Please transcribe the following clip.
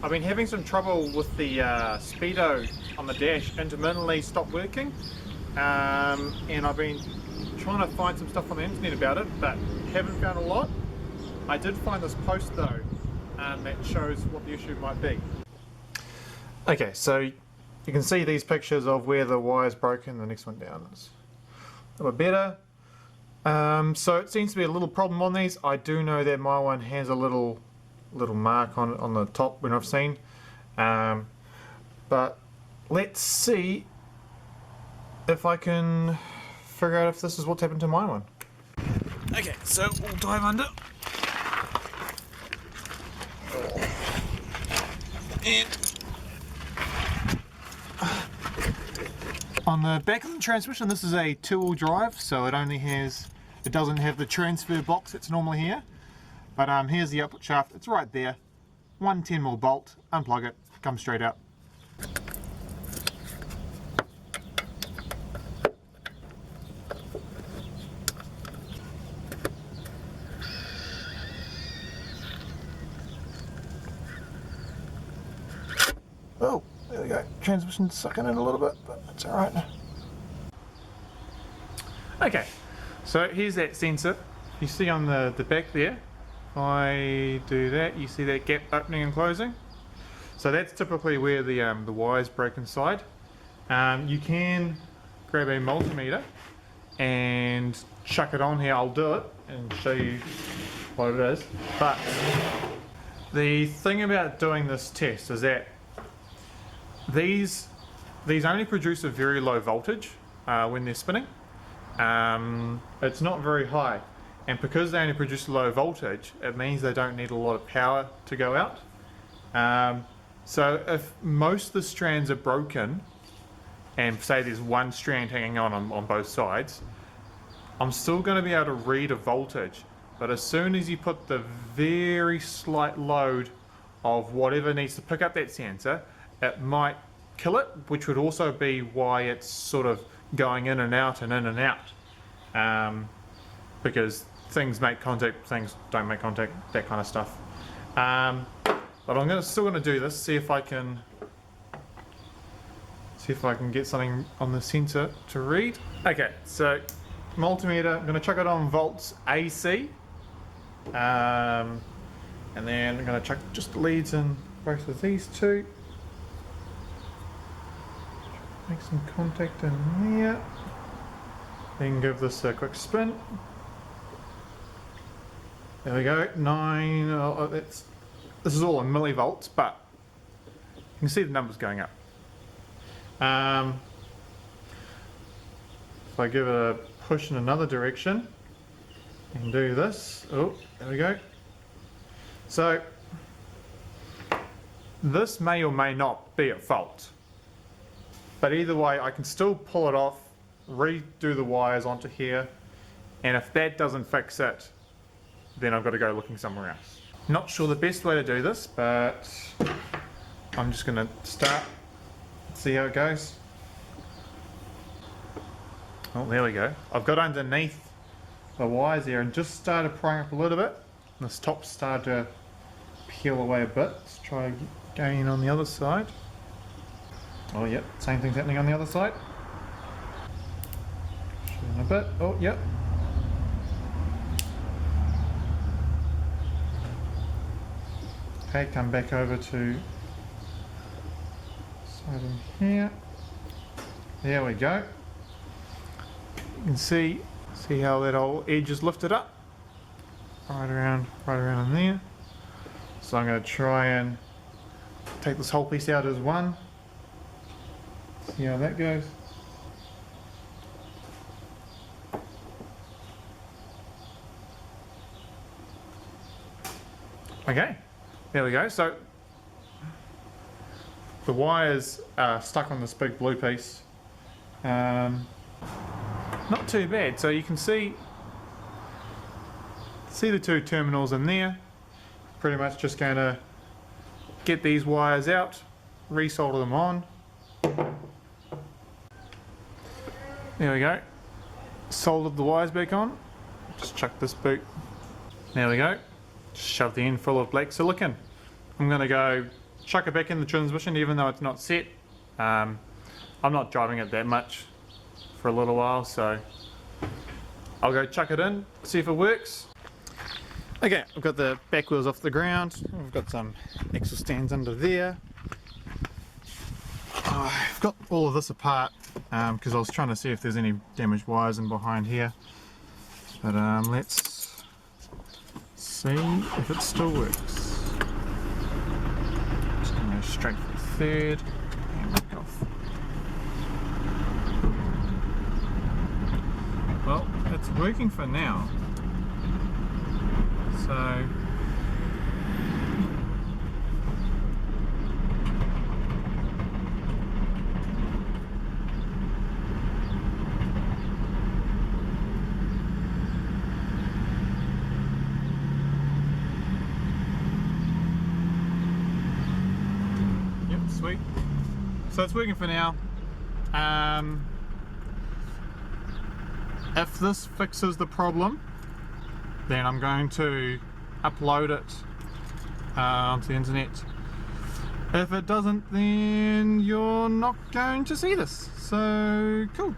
I've been having some trouble with the speedo on the dash intermittently stopped working, and I've been trying to find some stuff on the internet about it, but haven't found a lot. I did find this post though, that shows what the issue might be. Okay, so you can see these pictures of where the wire's broken. The next one down is a bit better. So it seems to be a little problem on these. I do know that my one has a little mark on the top when I've seen, but let's see if I can figure out if this is what's happened to my one. Okay, so we'll dive under. And on the back of the transmission, this is a 2-wheel drive, so it doesn't have the transfer box that's normally here. But here's the output shaft, it's right there. 1 10mm bolt, unplug it, comes straight out. Oh, there we go. Transmission's sucking in a little bit, but that's alright. Okay, so here's that sensor. You see on the back there, if I do that, you see that gap opening and closing. So that's typically where the wires break inside. You can grab a multimeter and chuck it on here. I'll do it and show you what it is. But the thing about doing this test is that these only produce a very low voltage when they're spinning. It's not very high, and because they only produce low voltage, it means they don't need a lot of power to go out. So if most of the strands are broken, and say there's one strand hanging on both sides, I'm still going to be able to read a voltage. But as soon as you put the very slight load of whatever needs to pick up that sensor, it might kill it, which would also be why it's sort of going in and out and in and out, because things make contact, things don't make contact, that kind of stuff. But I'm still going to do this, see if I can get something on the sensor to read. Okay, so multimeter, I'm going to chuck it on volts AC, and then I'm going to chuck just the leads in both of these two. Make some contact in there. Then give this a quick spin. There we go. 9. Oh, this is all in millivolts, but you can see the numbers going up. If I give it a push in another direction and do this, oh, there we go. So this may or may not be at fault. But either way, I can still pull it off, redo the wires onto here, and if that doesn't fix it, then I've got to go looking somewhere else. Not sure the best way to do this, but I'm just going to start, see how it goes. Oh, there we go. I've got underneath the wires there and just started prying up a little bit. And this top started to peel away a bit. Let's try again on the other side. Oh yep, same thing's happening on the other side. In a bit. Oh yep. Okay, come back over to side in here. There we go. You can see how that old edge is lifted up. Right around in there. So I'm going to try and take this whole piece out as one. See how that goes. Okay, there we go. So the wires are stuck on this big blue piece. Not too bad. So you can see the two terminals in there. Pretty much just going to get these wires out, resolder them on. There we go. Soldered the wires back on. Just chuck this boot. There we go. Just shove the end full of black silicon. I'm going to go chuck it back in the transmission even though it's not set. I'm not driving it that much for a little while, so I'll go chuck it in, see if it works. Okay, I've got the back wheels off the ground. I've got some axle stands under there. I've got all of this apart because I was trying to see if there's any damaged wires in behind here. But let's see if it still works. Just going to go straight for the third and back off. Well, it's working for now. So yep, sweet. So it's working for now. If this fixes the problem, then I'm going to upload it onto the internet. If it doesn't, then you're not going to see this. So cool.